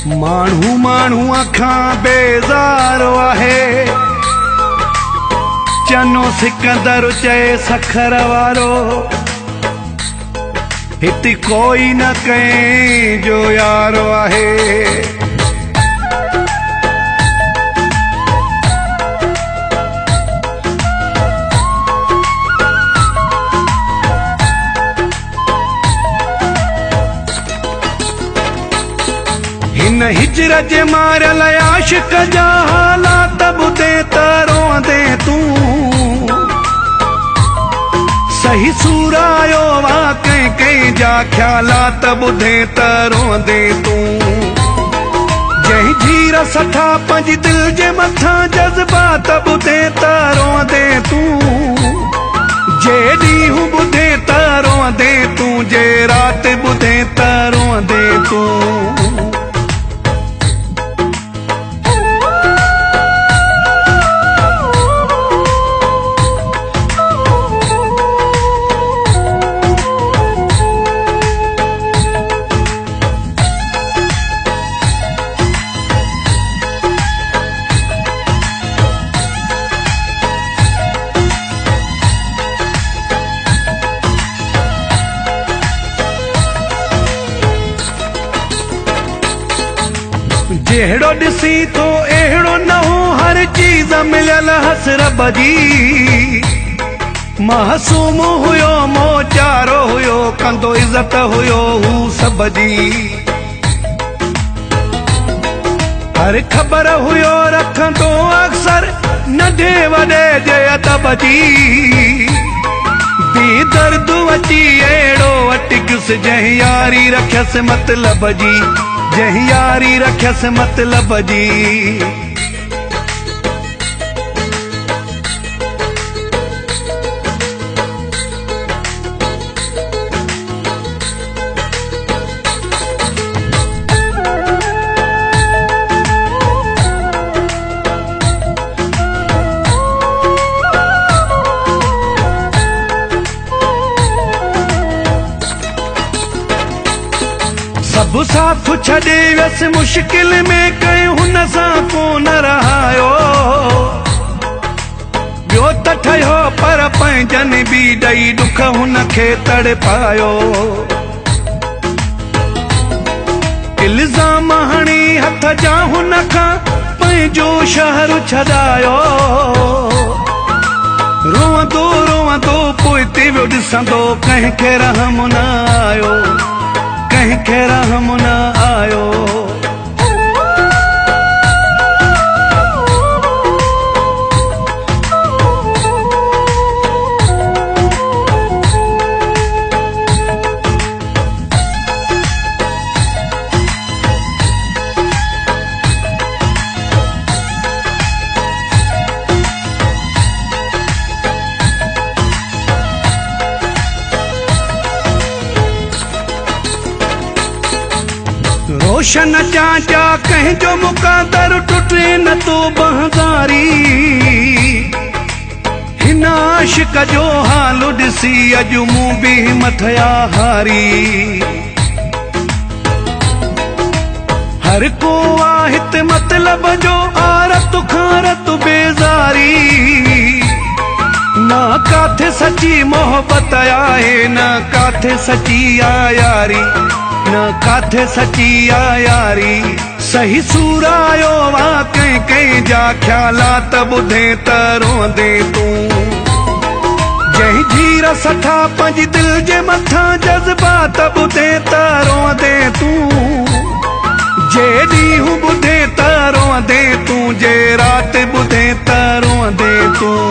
माण्हू माण्हू अखां बेज़ारो आहे, चनो सिकंदर चए सखर वारो, हिते कोई न कंहिंजो यारो आहे। हिन हिजर जे मारियल आशिक जा हालात ॿुधे त रोंदे तूं, सही सूर आयो वा कंहिं कंहिं जा ख़्यालात ॿुधे त रोंदे तूं। जंहिं जीर सठा पंहिंजी दिलि जे मथां जज़्बात ॿुधे त रोंदे तूं, जे ॾींहुं ॿुधे त रोंदे तूं, जे राति ॿुधे त रोंदे तूं। जहिड़ो ॾिसी थो अहिड़ो न हो, हर चीज़ मिलियल हस रब जी। मासूम हुयो मोचारो हुयो, कंदो इज़त हुयो हू सभ जी। हर ख़बर हुयो रखंदो अक्सर नंढे वॾे जे अदब जी। बेदर्द अची अहिड़ो अटकियुसि, जंहिं यारी रखियसि मतिलब जी, जंहिं यारी रखियसि मतिलब जी। सब साथ छॾे वियसि मुश्किल में, कंहिं हुन सां कोन रहायो। ॿियो त ठहियो पर पंहिंजनि बि ॾेई ॾुख हुन खे तड़पायो। इल्ज़ाम हणी हथ जा हुन खां पंहिंजो शहर छॾायो। रोअंदो रोअंदो पोइ ते वियो ॾिसंदो, कंहिंखे रहम न आयो, कंहिंखे रहम न आयो। रोशन चाचा कंहिंजो मुक़ादर टुटे न तो बहदारी। हिन आशिक जो हाल ॾिसी अॼु मूं बि मथिया हारी। हर को आहे हिते मतिलब जो, आरत खारत बेज़ारी। न काथे सची मोहबत आहे, न काथे सची यारी, न काथे सची यारी। सही सूर आयो वा कंहिं कंहिं जा ख़्यालात ॿुधे त रोंदे तूं। जंहिं जीर सठा पंहिंजी दिलि जे मथां जज़्बात ॿुधे त रोंदे तूं, जे ॾींहुं ॿुधे त रोंदे तूं, जे राति ॿुधे त रोंदे तूं।